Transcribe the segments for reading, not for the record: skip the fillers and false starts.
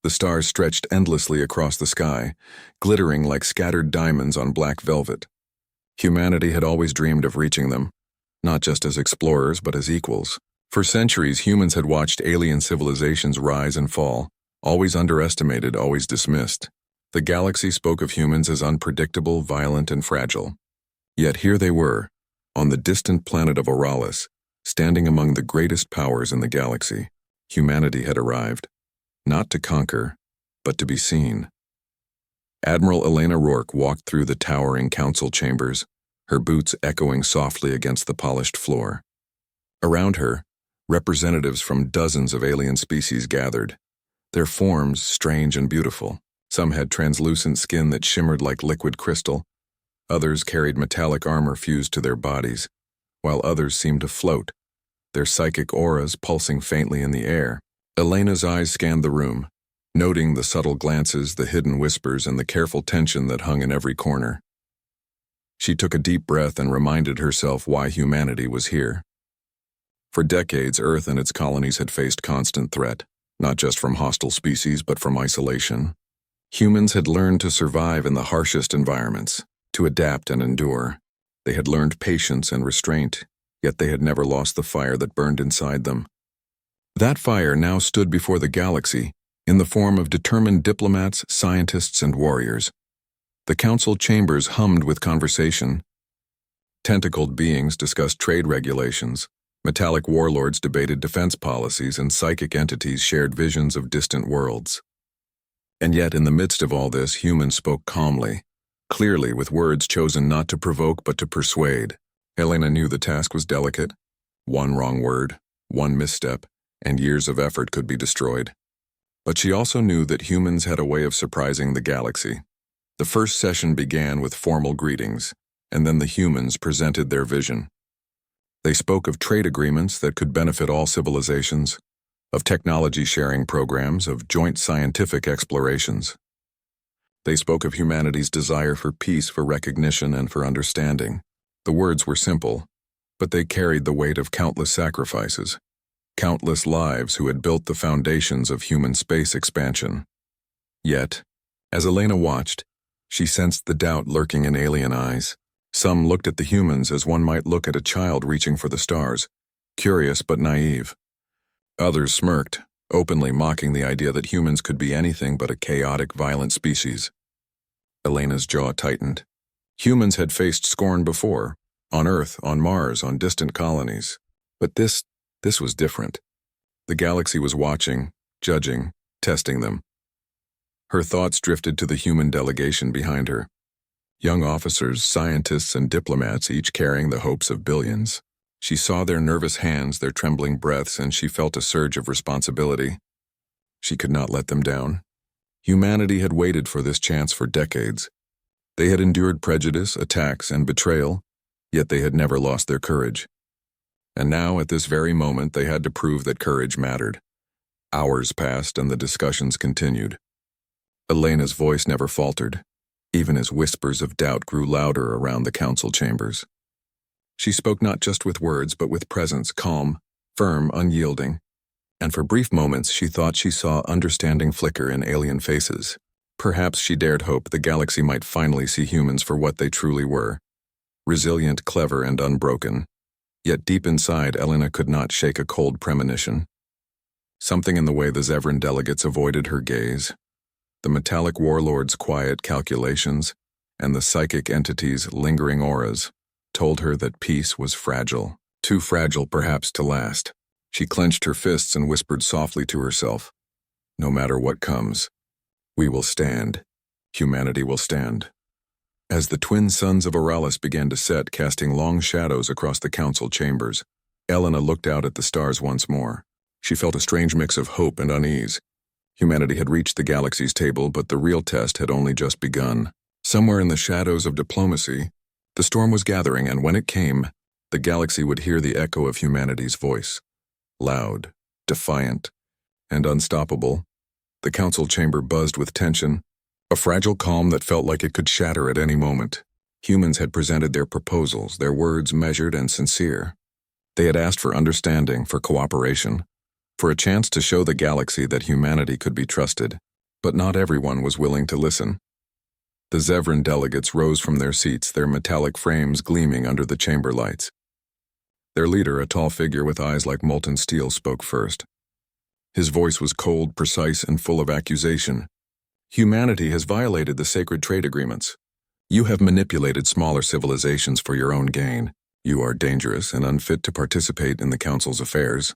The stars stretched endlessly across the sky, glittering like scattered diamonds on black velvet. Humanity had always dreamed of reaching them, not just as explorers but as equals. For centuries, humans had watched alien civilizations rise and fall, always underestimated, always dismissed. The galaxy spoke of humans as unpredictable, violent, and fragile. Yet here they were, on the distant planet of Oralis, standing among the greatest powers in the galaxy. Humanity had arrived, not to conquer, but to be seen. Admiral Elena Rourke walked through the towering council chambers, her boots echoing softly against the polished floor. Around her, representatives from dozens of alien species gathered, their forms strange and beautiful. Some had translucent skin that shimmered like liquid crystal. Others carried metallic armor fused to their bodies, while others seemed to float, their psychic auras pulsing faintly in the air. Elena's eyes scanned the room, noting the subtle glances, the hidden whispers, and the careful tension that hung in every corner. She took a deep breath and reminded herself why humanity was here. For decades, Earth and its colonies had faced constant threat, not just from hostile species but from isolation. Humans had learned to survive in the harshest environments, to adapt and endure. They had learned patience and restraint, yet they had never lost the fire that burned inside them. That fire now stood before the galaxy, in the form of determined diplomats, scientists, and warriors. The council chambers hummed with conversation. Tentacled beings discussed trade regulations, metallic warlords debated defense policies, and psychic entities shared visions of distant worlds. And yet, in the midst of all this, humans spoke calmly, clearly, with words chosen not to provoke but to persuade. Elena knew the task was delicate. One wrong word, one misstep, and years of effort could be destroyed. But she also knew that humans had a way of surprising the galaxy. The first session began with formal greetings, and then the humans presented their vision. They spoke of trade agreements that could benefit all civilizations, of technology-sharing programs, of joint scientific explorations. They spoke of humanity's desire for peace, for recognition, and for understanding. The words were simple, but they carried the weight of countless sacrifices, countless lives who had built the foundations of human space expansion. Yet, as Elena watched, she sensed the doubt lurking in alien eyes. Some looked at the humans as one might look at a child reaching for the stars, curious but naive. Others smirked, openly mocking the idea that humans could be anything but a chaotic, violent species. Elena's jaw tightened. Humans had faced scorn before, on Earth, on Mars, on distant colonies. But this was different. The galaxy was watching, judging, testing them. Her thoughts drifted to the human delegation behind her. Young officers, scientists, and diplomats, each carrying the hopes of billions. She saw their nervous hands, their trembling breaths, and she felt a surge of responsibility. She could not let them down. Humanity had waited for this chance for decades. They had endured prejudice, attacks, and betrayal, yet they had never lost their courage. And now, at this very moment, they had to prove that courage mattered. Hours passed and the discussions continued. Elena's voice never faltered, even as whispers of doubt grew louder around the council chambers. She spoke not just with words, but with presence, calm, firm, unyielding. And for brief moments, she thought she saw understanding flicker in alien faces. Perhaps she dared hope the galaxy might finally see humans for what they truly were. Resilient, clever, and unbroken. Yet deep inside, Elena could not shake a cold premonition. Something in the way the Zevran delegates avoided her gaze. The metallic warlords' quiet calculations, and the psychic entities' lingering auras, told her that peace was fragile, too fragile perhaps to last. She clenched her fists and whispered softly to herself, "No matter what comes, we will stand. Humanity will stand." As the twin suns of Oralis began to set, casting long shadows across the council chambers, Elena looked out at the stars once more. She felt a strange mix of hope and unease. Humanity had reached the galaxy's table, but the real test had only just begun. Somewhere in the shadows of diplomacy, the storm was gathering, and when it came, the galaxy would hear the echo of humanity's voice. Loud, defiant, and unstoppable, the council chamber buzzed with tension, a fragile calm that felt like it could shatter at any moment. Humans had presented their proposals, their words measured and sincere. They had asked for understanding, for cooperation, for a chance to show the galaxy that humanity could be trusted. But not everyone was willing to listen. The Zevran delegates rose from their seats, their metallic frames gleaming under the chamber lights. Their leader, a tall figure with eyes like molten steel, spoke first. His voice was cold, precise, and full of accusation. Humanity has violated the sacred trade agreements. You have manipulated smaller civilizations for your own gain. You are dangerous and unfit to participate in the Council's affairs.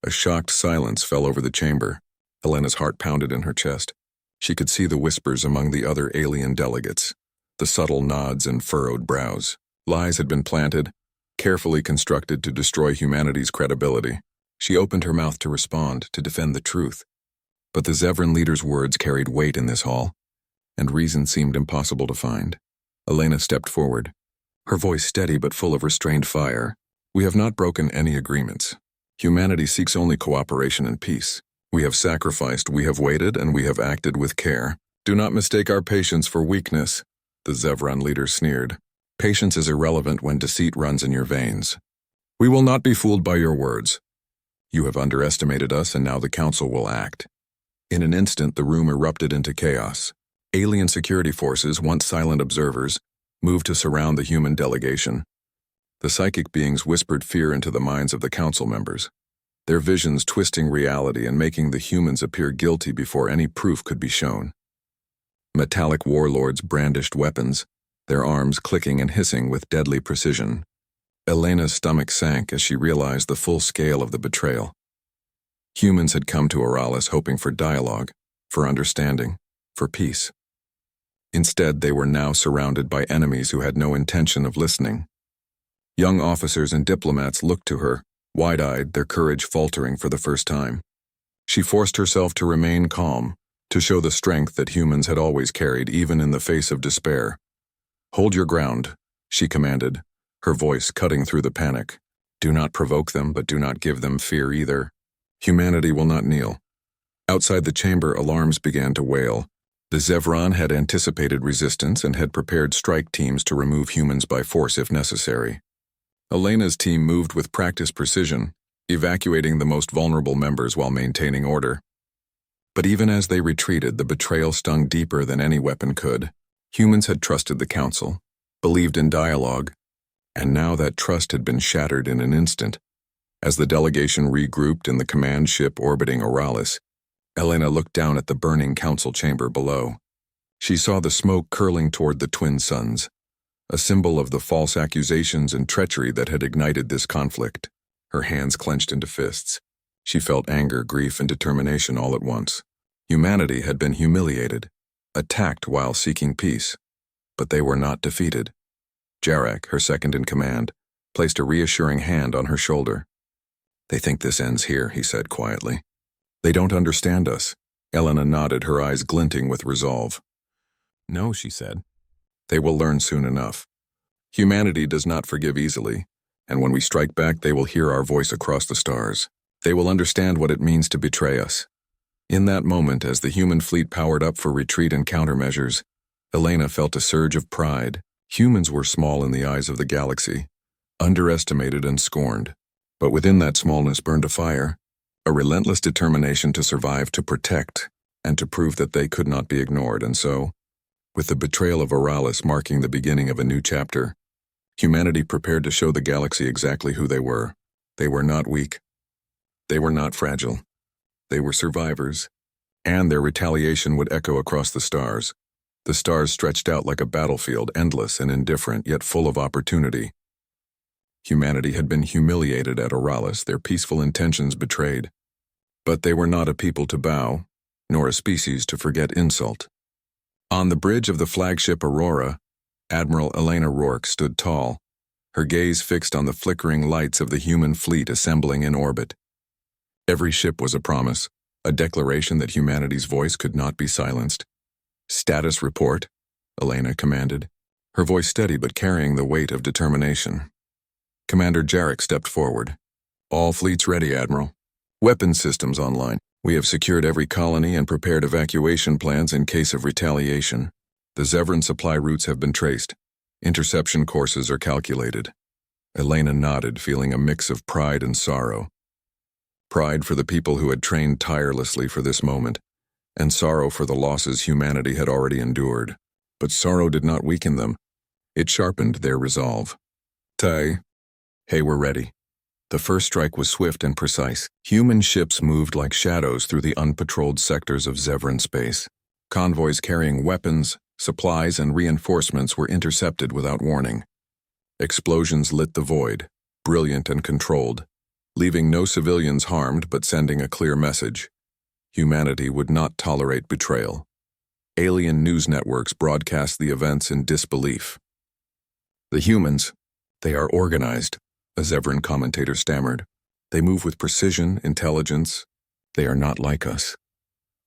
A shocked silence fell over the chamber. Helena's heart pounded in her chest. She could see the whispers among the other alien delegates, the subtle nods and furrowed brows. Lies had been planted, carefully constructed to destroy humanity's credibility. She opened her mouth to respond, to defend the truth. But the Zevran leader's words carried weight in this hall, and reason seemed impossible to find. Elena stepped forward, her voice steady but full of restrained fire. We have not broken any agreements. Humanity seeks only cooperation and peace. We have sacrificed, we have waited, and we have acted with care. Do not mistake our patience for weakness, the Zevran leader sneered. Patience is irrelevant when deceit runs in your veins. We will not be fooled by your words. You have underestimated us, and now the Council will act. In an instant, the room erupted into chaos. Alien security forces, once silent observers, moved to surround the human delegation. The psychic beings whispered fear into the minds of the Council members, their visions twisting reality and making the humans appear guilty before any proof could be shown. Metallic warlords brandished weapons, their arms clicking and hissing with deadly precision. Elena's stomach sank as she realized the full scale of the betrayal. Humans had come to Oralis hoping for dialogue, for understanding, for peace. Instead, they were now surrounded by enemies who had no intention of listening. Young officers and diplomats looked to her, wide-eyed, their courage faltering for the first time. She forced herself to remain calm, to show the strength that humans had always carried even in the face of despair. Hold your ground, she commanded, her voice cutting through the panic. Do not provoke them, but do not give them fear either. Humanity will not kneel. Outside the chamber, alarms began to wail. The Zevran had anticipated resistance and had prepared strike teams to remove humans by force if necessary. Elena's team moved with practiced precision, evacuating the most vulnerable members while maintaining order. But even as they retreated, the betrayal stung deeper than any weapon could. Humans had trusted the Council, believed in dialogue, and now that trust had been shattered in an instant. As the delegation regrouped in the command ship orbiting Oralis, Elena looked down at the burning Council chamber below. She saw the smoke curling toward the twin suns, a symbol of the false accusations and treachery that had ignited this conflict. Her hands clenched into fists. She felt anger, grief, and determination all at once. Humanity had been humiliated, attacked while seeking peace, but they were not defeated. Jarek, her second in command, placed a reassuring hand on her shoulder. They think this ends here, he said quietly. They don't understand us. Elena nodded, her eyes glinting with resolve. No, she said. They will learn soon enough. Humanity does not forgive easily, and when we strike back, they will hear our voice across the stars. They will understand what it means to betray us. In that moment, as the human fleet powered up for retreat and countermeasures, Elena felt a surge of pride. Humans were small in the eyes of the galaxy, underestimated and scorned. But within that smallness burned a fire, a relentless determination to survive, to protect, and to prove that they could not be ignored. And so, with the betrayal of Oralis marking the beginning of a new chapter, humanity prepared to show the galaxy exactly who they were. They were not weak. They were not fragile. They were survivors, and their retaliation would echo across the stars. The stars stretched out like a battlefield, endless and indifferent, yet full of opportunity. Humanity had been humiliated at Oralis, their peaceful intentions betrayed. But they were not a people to bow, nor a species to forget insult. On the bridge of the flagship Aurora, Admiral Elena Rourke stood tall, her gaze fixed on the flickering lights of the human fleet assembling in orbit. Every ship was a promise, a declaration that humanity's voice could not be silenced. Status report, Elena commanded, her voice steady but carrying the weight of determination. Commander Jarek stepped forward. All fleets ready, Admiral. Weapons systems online. We have secured every colony and prepared evacuation plans in case of retaliation. The Zevran supply routes have been traced. Interception courses are calculated. Elena nodded, feeling a mix of pride and sorrow. Pride for the people who had trained tirelessly for this moment, and sorrow for the losses humanity had already endured. But sorrow did not weaken them. It sharpened their resolve. Hey, we're ready. The first strike was swift and precise. Human ships moved like shadows through the unpatrolled sectors of Zevran space. Convoys carrying weapons, supplies, and reinforcements were intercepted without warning. Explosions lit the void, brilliant and controlled, leaving no civilians harmed but sending a clear message. Humanity would not tolerate betrayal. Alien news networks broadcast the events in disbelief. The humans, they are organized, a Zevran commentator stammered. They move with precision, intelligence. They are not like us.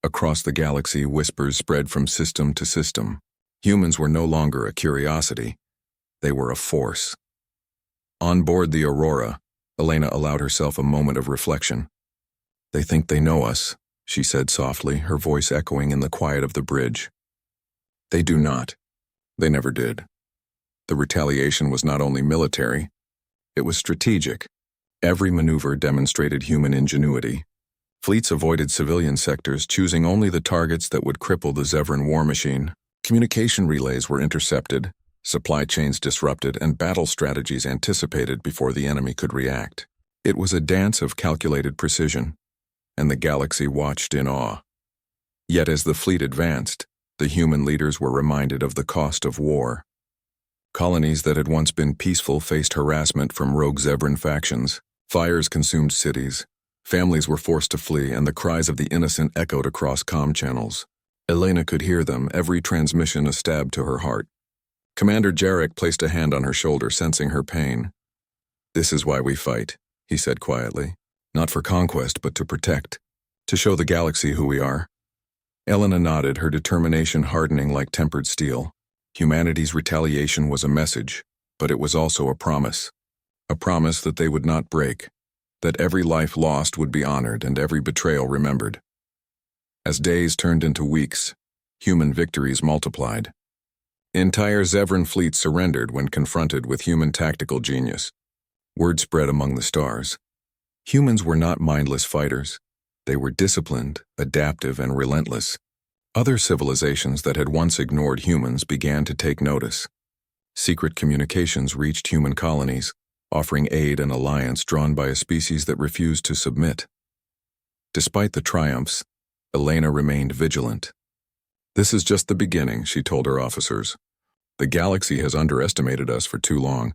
Across the galaxy, whispers spread from system to system. Humans were no longer a curiosity. They were a force. On board the Aurora, Elena allowed herself a moment of reflection. They think they know us, she said softly, her voice echoing in the quiet of the bridge. They do not. They never did. The retaliation was not only military, it was strategic. Every maneuver demonstrated human ingenuity. Fleets avoided civilian sectors, choosing only the targets that would cripple the Zevran war machine. Communication relays were intercepted, supply chains disrupted, and battle strategies anticipated before the enemy could react. It was a dance of calculated precision, and the galaxy watched in awe. Yet as the fleet advanced, the human leaders were reminded of the cost of war. Colonies that had once been peaceful faced harassment from rogue Zevran factions. Fires consumed cities. Families were forced to flee, and the cries of the innocent echoed across comm channels. Elena could hear them, every transmission a stab to her heart. Commander Jarek placed a hand on her shoulder, sensing her pain. "This is why we fight," he said quietly. "Not for conquest, but to protect. To show the galaxy who we are." Elena nodded, her determination hardening like tempered steel. Humanity's retaliation was a message, but it was also a promise. A promise that they would not break, that every life lost would be honored and every betrayal remembered. As days turned into weeks, human victories multiplied. Entire Zevran fleets surrendered when confronted with human tactical genius. Word spread among the stars. Humans were not mindless fighters. They were disciplined, adaptive, and relentless. Other civilizations that had once ignored humans began to take notice. Secret communications reached human colonies, offering aid and alliance drawn by a species that refused to submit. Despite the triumphs, Elena remained vigilant. "This is just the beginning," she told her officers. "The galaxy has underestimated us for too long.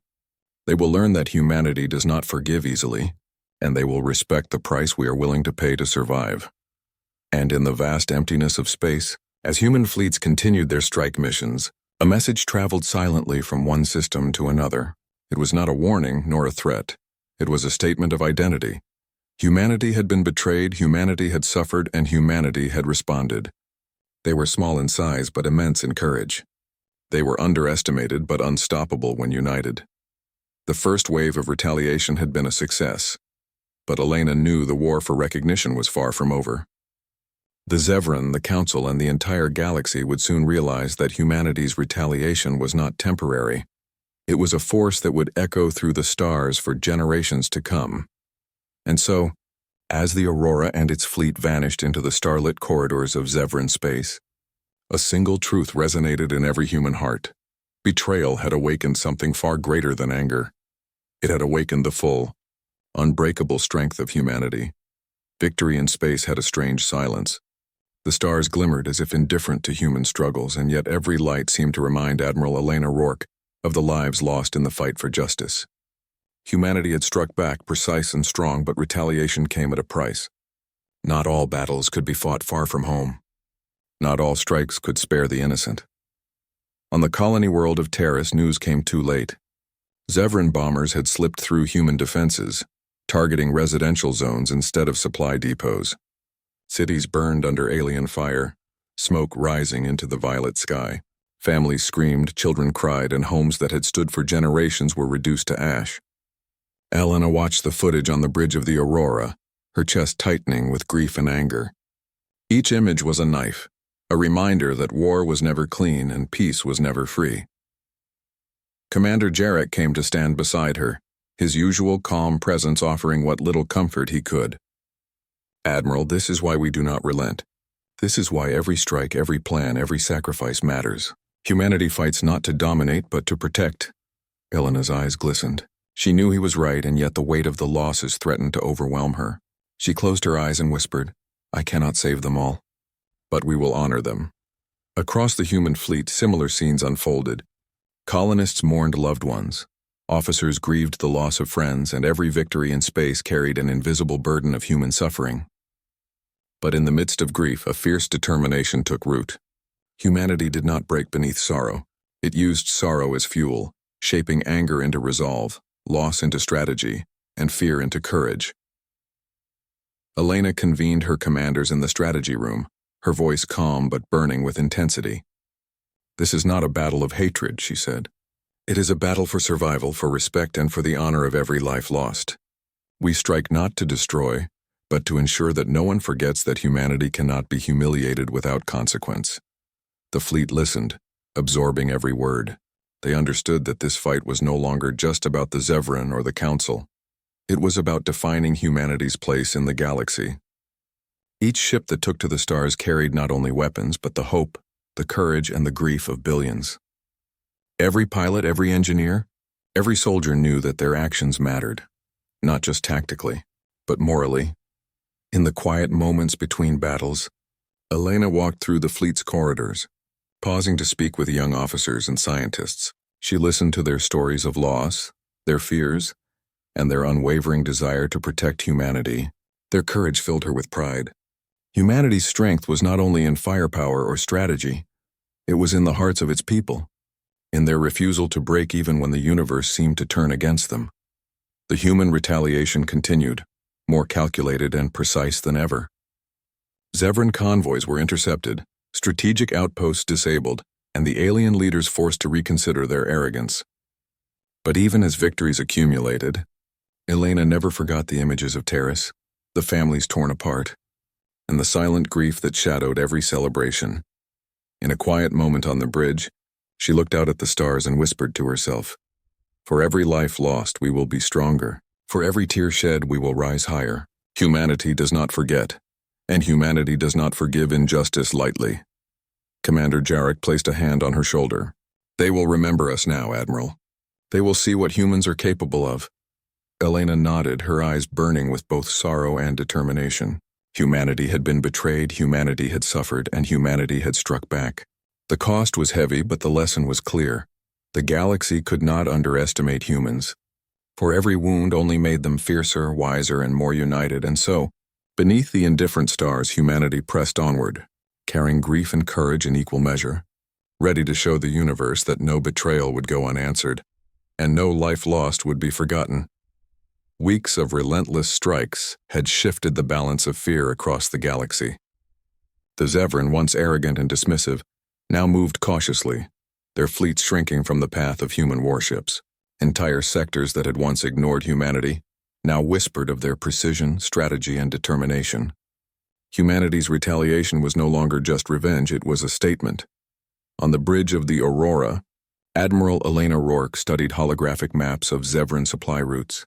They will learn that humanity does not forgive easily, and they will respect the price we are willing to pay to survive." And in the vast emptiness of space, as human fleets continued their strike missions, a message traveled silently from one system to another. It was not a warning nor a threat. It was a statement of identity. Humanity had been betrayed, humanity had suffered, and humanity had responded. They were small in size but immense in courage. They were underestimated but unstoppable when united. The first wave of retaliation had been a success, but Elena knew the war for recognition was far from over. The Zevran, the Council, and the entire galaxy would soon realize that humanity's retaliation was not temporary. It was a force that would echo through the stars for generations to come. And so, as the Aurora and its fleet vanished into the starlit corridors of Zevran space, a single truth resonated in every human heart. Betrayal had awakened something far greater than anger. It had awakened the full, unbreakable strength of humanity. Victory in space had a strange silence. The stars glimmered as if indifferent to human struggles, and yet every light seemed to remind Admiral Elena Rourke of the lives lost in the fight for justice. Humanity had struck back, precise and strong, but retaliation came at a price. Not all battles could be fought far from home. Not all strikes could spare the innocent. On the colony world of Terrace, news came too late. Zevran bombers had slipped through human defenses, targeting residential zones instead of supply depots. Cities burned under alien fire, smoke rising into the violet sky. Families screamed, children cried, and homes that had stood for generations were reduced to ash. Elena watched the footage on the bridge of the Aurora, her chest tightening with grief and anger. Each image was a knife, a reminder that war was never clean and peace was never free. Commander Jarek came to stand beside her, his usual calm presence offering what little comfort he could. "Admiral, this is why we do not relent. This is why every strike, every plan, every sacrifice matters. Humanity fights not to dominate, but to protect. Elena's eyes glistened. She knew he was right, and yet the weight of the losses threatened to overwhelm her. She closed her eyes and whispered, "I cannot save them all, but we will honor them." Across the human fleet, similar scenes unfolded. Colonists mourned loved ones. Officers grieved the loss of friends, and every victory in space carried an invisible burden of human suffering. But in the midst of grief, a fierce determination took root. Humanity did not break beneath sorrow. It used sorrow as fuel, shaping anger into resolve, loss into strategy, and fear into courage. Elena convened her commanders in the strategy room, her voice calm but burning with intensity. "This is not a battle of hatred," she said. "It is a battle for survival, for respect, and for the honor of every life lost. We strike not to destroy, but to ensure that no one forgets that humanity cannot be humiliated without consequence." The fleet listened, absorbing every word. They understood that this fight was no longer just about the Zevran or the Council. It was about defining humanity's place in the galaxy. Each ship that took to the stars carried not only weapons, but the hope, the courage, and the grief of billions. Every pilot, every engineer, every soldier knew that their actions mattered, not just tactically, but morally. In the quiet moments between battles, Elena walked through the fleet's corridors, pausing to speak with young officers and scientists. She listened to their stories of loss, their fears, and their unwavering desire to protect humanity. Their courage filled her with pride. Humanity's strength was not only in firepower or strategy, it was in the hearts of its people, in their refusal to break even when the universe seemed to turn against them. The human retaliation continued, more calculated and precise than ever. Zevran convoys were intercepted, strategic outposts disabled, and the alien leaders forced to reconsider their arrogance. But even as victories accumulated, Elena never forgot the images of Terrace, the families torn apart, and the silent grief that shadowed every celebration. In a quiet moment on the bridge, she looked out at the stars and whispered to herself, "For every life lost, we will be stronger. For every tear shed, we will rise higher. Humanity does not forget, and humanity does not forgive injustice lightly." Commander Jarek placed a hand on her shoulder. "They will remember us now, Admiral. They will see what humans are capable of." Elena nodded, her eyes burning with both sorrow and determination. Humanity had been betrayed, humanity had suffered, and humanity had struck back. The cost was heavy, but the lesson was clear. The galaxy could not underestimate humans. For every wound only made them fiercer, wiser, and more united, and so, beneath the indifferent stars, humanity pressed onward, carrying grief and courage in equal measure, ready to show the universe that no betrayal would go unanswered, and no life lost would be forgotten. Weeks of relentless strikes had shifted the balance of fear across the galaxy. The Zevran, once arrogant and dismissive, now moved cautiously, their fleets shrinking from the path of human warships. Entire sectors that had once ignored humanity now whispered of their precision, strategy, and determination. Humanity's retaliation was no longer just revenge, it was a statement. On the bridge of the Aurora, Admiral Elena Rourke studied holographic maps of Zevran supply routes,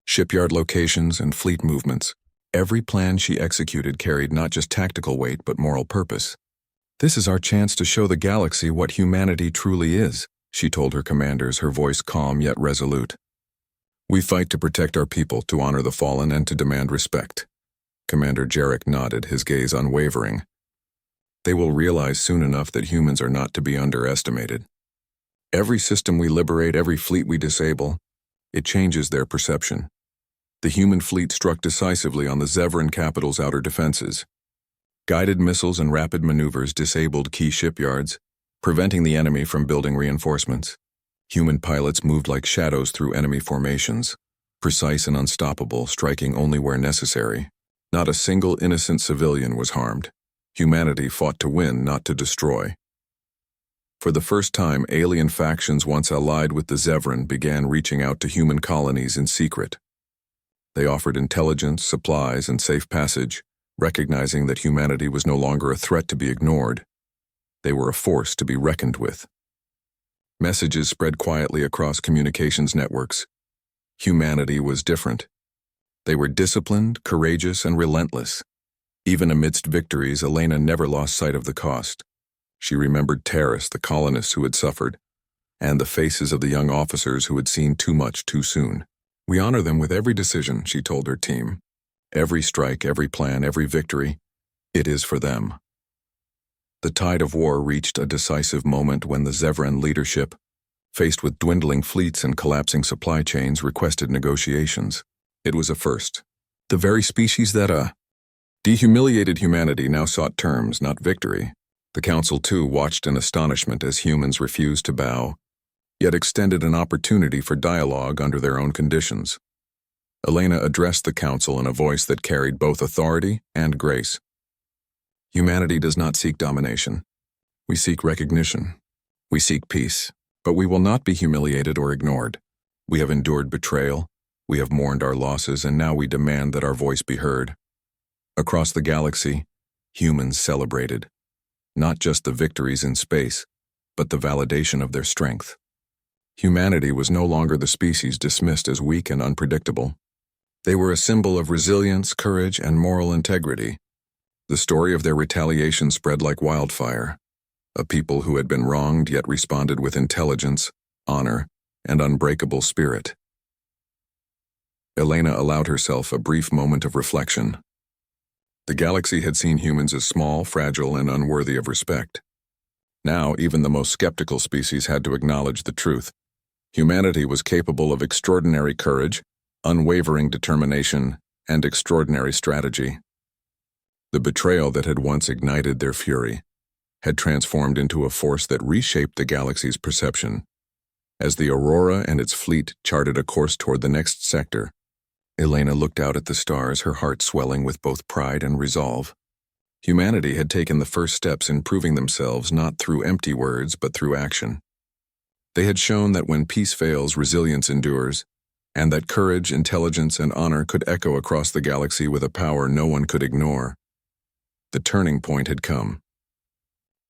shipyard locations, and fleet movements. Every plan she executed carried not just tactical weight but moral purpose. "This is our chance to show the galaxy what humanity truly is," she told her commanders, her voice calm yet resolute. "We fight to protect our people, to honor the fallen, and to demand respect." Commander Jarek nodded, his gaze unwavering. "They will realize soon enough that humans are not to be underestimated. Every system we liberate, every fleet we disable, it changes their perception." The human fleet struck decisively on the Zevran capital's outer defenses. Guided missiles and rapid maneuvers disabled key shipyards, preventing the enemy from building reinforcements. Human pilots moved like shadows through enemy formations, precise and unstoppable, striking only where necessary. Not a single innocent civilian was harmed. Humanity fought to win, not to destroy. For the first time, alien factions once allied with the Zevran began reaching out to human colonies in secret. They offered intelligence, supplies, and safe passage, recognizing that humanity was no longer a threat to be ignored. They were a force to be reckoned with. Messages spread quietly across communications networks. Humanity was different. They were disciplined, courageous, and relentless. Even amidst victories, Elena never lost sight of the cost. She remembered Terrace, the colonists who had suffered, and the faces of the young officers who had seen too much too soon. "We honor them with every decision," she told her team. "Every strike, every plan, every victory, it is for them." The tide of war reached a decisive moment when the Zevran leadership, faced with dwindling fleets and collapsing supply chains, requested negotiations. It was a first. The very species that dehumiliated humanity now sought terms, not victory. The Council, too, watched in astonishment as humans refused to bow, yet extended an opportunity for dialogue under their own conditions. Elena addressed the Council in a voice that carried both authority and grace. "Humanity does not seek domination. We seek recognition. We seek peace. But we will not be humiliated or ignored. We have endured betrayal, we have mourned our losses, and now we demand that our voice be heard." Across the galaxy, humans celebrated, not just the victories in space, but the validation of their strength. Humanity was no longer the species dismissed as weak and unpredictable. They were a symbol of resilience, courage, and moral integrity. The story of their retaliation spread like wildfire. A people who had been wronged yet responded with intelligence, honor, and unbreakable spirit. Elena allowed herself a brief moment of reflection. The galaxy had seen humans as small, fragile, and unworthy of respect. Now, even the most skeptical species had to acknowledge the truth. Humanity was capable of extraordinary courage, unwavering determination, and extraordinary strategy. The betrayal that had once ignited their fury had transformed into a force that reshaped the galaxy's perception. As the Aurora and its fleet charted a course toward the next sector, Elena looked out at the stars, her heart swelling with both pride and resolve. Humanity had taken the first steps in proving themselves not through empty words but through action. They had shown that when peace fails, resilience endures, and that courage, intelligence, and honor could echo across the galaxy with a power no one could ignore. The turning point had come.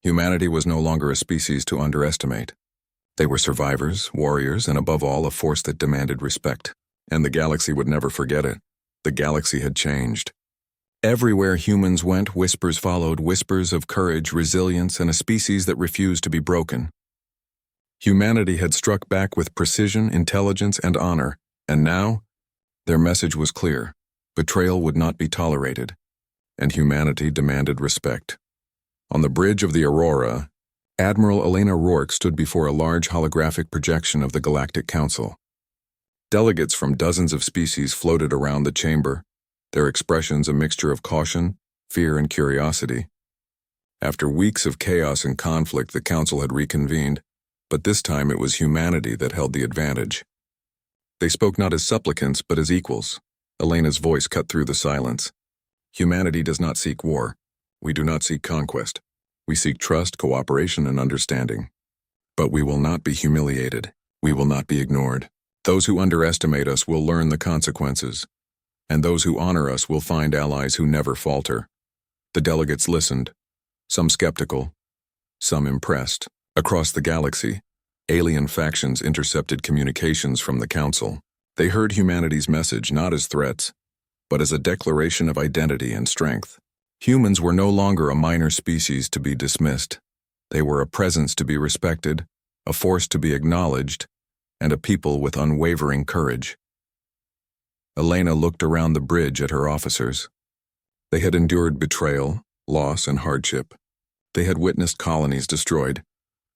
Humanity was no longer a species to underestimate. They were survivors, warriors, and above all, a force that demanded respect. And the galaxy would never forget it. The galaxy had changed. Everywhere humans went, whispers followed, whispers of courage, resilience, and a species that refused to be broken. Humanity had struck back with precision, intelligence, and honor, and now, their message was clear. Betrayal would not be tolerated, and humanity demanded respect. On the bridge of the Aurora, Admiral Elena Rourke stood before a large holographic projection of the Galactic Council. Delegates from dozens of species floated around the chamber, their expressions a mixture of caution, fear, and curiosity. After weeks of chaos and conflict, the Council had reconvened, but this time it was humanity that held the advantage. They spoke not as supplicants, but as equals. Elena's voice cut through the silence. "Humanity does not seek war. We do not seek conquest. We seek trust, cooperation, and understanding. But we will not be humiliated. We will not be ignored. Those who underestimate us will learn the consequences, and those who honor us will find allies who never falter." The delegates listened, some skeptical, some impressed. Across the galaxy, alien factions intercepted communications from the Council. They heard humanity's message not as threats, but as a declaration of identity and strength. Humans were no longer a minor species to be dismissed. They were a presence to be respected, a force to be acknowledged, and a people with unwavering courage. Elena looked around the bridge at her officers. They had endured betrayal, loss, and hardship. They had witnessed colonies destroyed,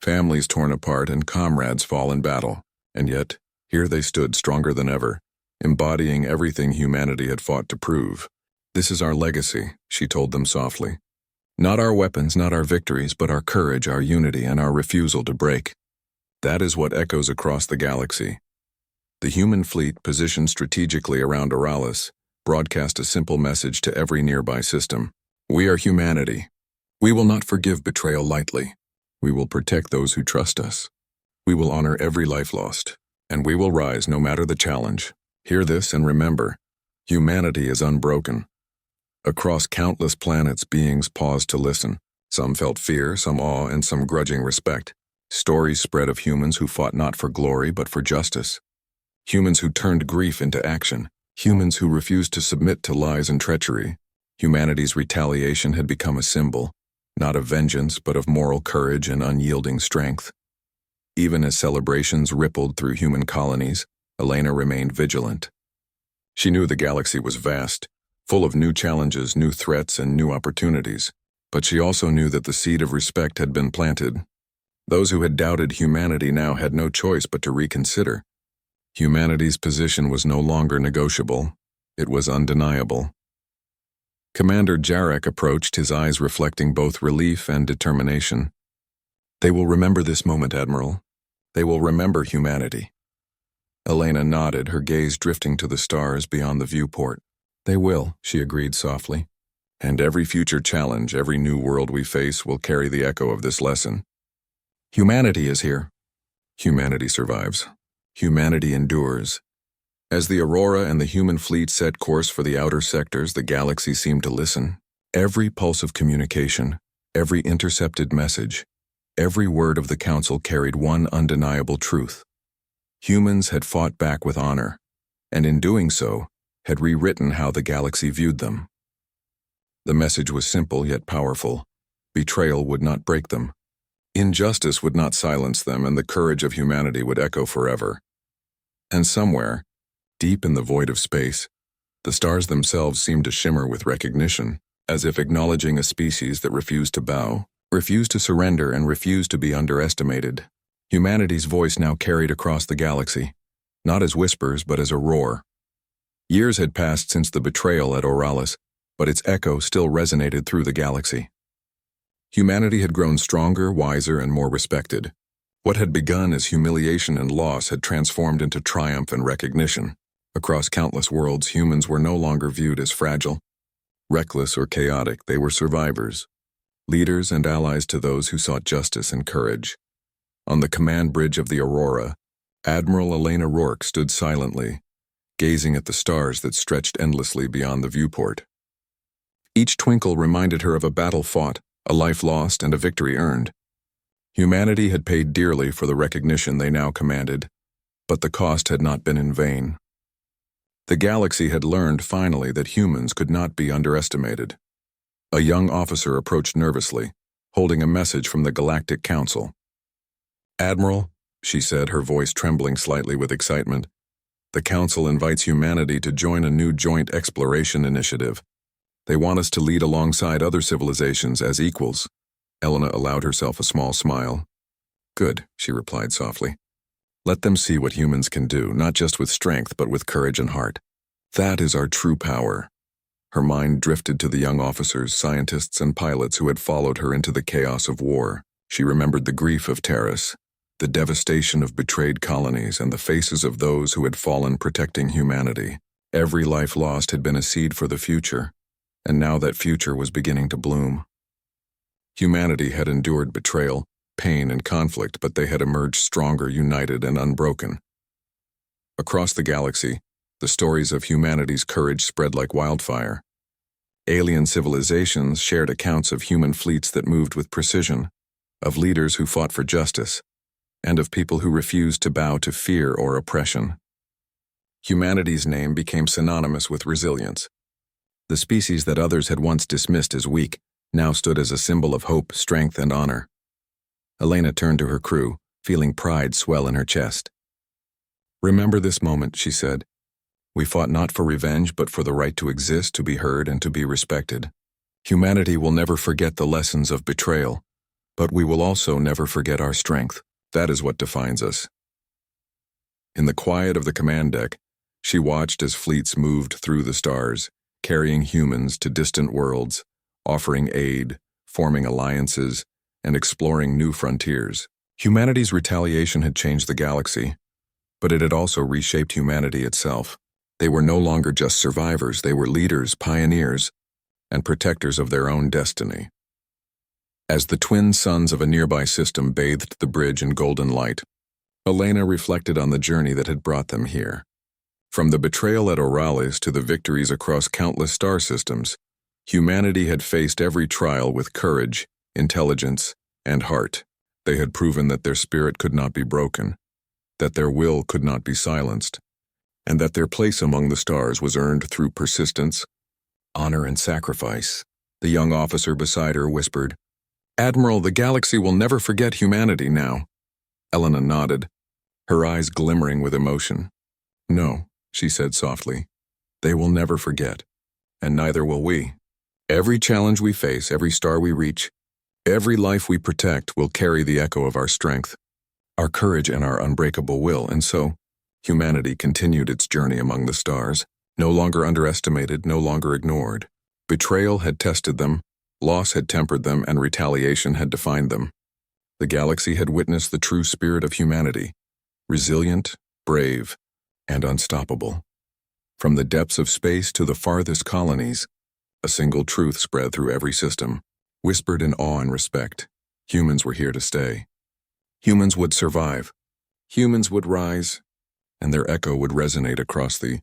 families torn apart, and comrades fall in battle. And yet, here they stood stronger than ever, embodying everything humanity had fought to prove. "This is our legacy," she told them softly. "Not our weapons, not our victories, but our courage, our unity, and our refusal to break." That is what echoes across the galaxy. The human fleet, positioned strategically around Oralis, broadcast a simple message to every nearby system. "We are humanity. We will not forgive betrayal lightly. We will protect those who trust us. We will honor every life lost, and we will rise no matter the challenge. Hear this and remember, humanity is unbroken." Across countless planets, beings paused to listen. Some felt fear, some awe, and some grudging respect. Stories spread of humans who fought not for glory but for justice. Humans who turned grief into action. Humans who refused to submit to lies and treachery. Humanity's retaliation had become a symbol, not of vengeance but of moral courage and unyielding strength. Even as celebrations rippled through human colonies, Elena remained vigilant. She knew the galaxy was vast, full of new challenges, new threats, and new opportunities, but she also knew that the seed of respect had been planted. Those who had doubted humanity now had no choice but to reconsider. Humanity's position was no longer negotiable. It was undeniable. Commander Jarek approached, his eyes reflecting both relief and determination. "They will remember this moment, Admiral. They will remember humanity." Elena nodded, her gaze drifting to the stars beyond the viewport. "They will," she agreed softly. "And every future challenge, every new world we face will carry the echo of this lesson. Humanity is here. Humanity survives. Humanity endures." As the Aurora and the human fleet set course for the outer sectors, the galaxy seemed to listen. Every pulse of communication, every intercepted message, every word of the Council carried one undeniable truth. Humans had fought back with honor, and in doing so, had rewritten how the galaxy viewed them. The message was simple yet powerful. Betrayal would not break them. Injustice would not silence them, and the courage of humanity would echo forever. And somewhere, deep in the void of space, the stars themselves seemed to shimmer with recognition, as if acknowledging a species that refused to bow, refused to surrender, and refused to be underestimated. Humanity's voice now carried across the galaxy, not as whispers but as a roar. Years had passed since the betrayal at Oralis, but its echo still resonated through the galaxy. Humanity had grown stronger, wiser, and more respected. What had begun as humiliation and loss had transformed into triumph and recognition. Across countless worlds, humans were no longer viewed as fragile, reckless, or chaotic. They were survivors, leaders and allies to those who sought justice and courage. On the command bridge of the Aurora, Admiral Elena Rourke stood silently, gazing at the stars that stretched endlessly beyond the viewport. Each twinkle reminded her of a battle fought, a life lost, and a victory earned. Humanity had paid dearly for the recognition they now commanded, but the cost had not been in vain. The galaxy had learned finally that humans could not be underestimated. A young officer approached nervously, holding a message from the Galactic Council. "Admiral," she said, her voice trembling slightly with excitement, "the Council invites humanity to join a new joint exploration initiative. They want us to lead alongside other civilizations as equals." Elena allowed herself a small smile. "Good," she replied softly. "Let them see what humans can do, not just with strength, but with courage and heart. That is our true power." Her mind drifted to the young officers, scientists, and pilots who had followed her into the chaos of war. She remembered the grief of Terrace, the devastation of betrayed colonies, and the faces of those who had fallen protecting humanity. Every life lost had been a seed for the future, and now that future was beginning to bloom. Humanity had endured betrayal, pain, and conflict, but they had emerged stronger, united, and unbroken. Across the galaxy, the stories of humanity's courage spread like wildfire. Alien civilizations shared accounts of human fleets that moved with precision, of leaders who fought for justice, and of people who refused to bow to fear or oppression. Humanity's name became synonymous with resilience. The species that others had once dismissed as weak now stood as a symbol of hope, strength, and honor. Elena turned to her crew, feeling pride swell in her chest. "Remember this moment," she said. "We fought not for revenge, but for the right to exist, to be heard, and to be respected. Humanity will never forget the lessons of betrayal, but we will also never forget our strength. That is what defines us." In the quiet of the command deck, she watched as fleets moved through the stars, carrying humans to distant worlds, offering aid, forming alliances, and exploring new frontiers. Humanity's retaliation had changed the galaxy, but it had also reshaped humanity itself. They were no longer just survivors, they were leaders, pioneers, and protectors of their own destiny. As the twin suns of a nearby system bathed the bridge in golden light, Elena reflected on the journey that had brought them here. From the betrayal at Oralis to the victories across countless star systems, humanity had faced every trial with courage, intelligence, and heart. They had proven that their spirit could not be broken, that their will could not be silenced, and that their place among the stars was earned through persistence, honor and sacrifice. The young officer beside her whispered, "Admiral, the galaxy will never forget humanity now." Elena nodded, her eyes glimmering with emotion. "No," she said softly, "they will never forget, and neither will we. Every challenge we face, every star we reach, every life we protect will carry the echo of our strength, our courage and our unbreakable will." And so, humanity continued its journey among the stars, no longer underestimated, no longer ignored. Betrayal had tested them, loss had tempered them, and retaliation had defined them. The galaxy had witnessed the true spirit of humanity, resilient, brave, and unstoppable. From the depths of space to the farthest colonies, a single truth spread through every system, whispered in awe and respect. Humans were here to stay. Humans would survive. Humans would rise, and their echo would resonate across the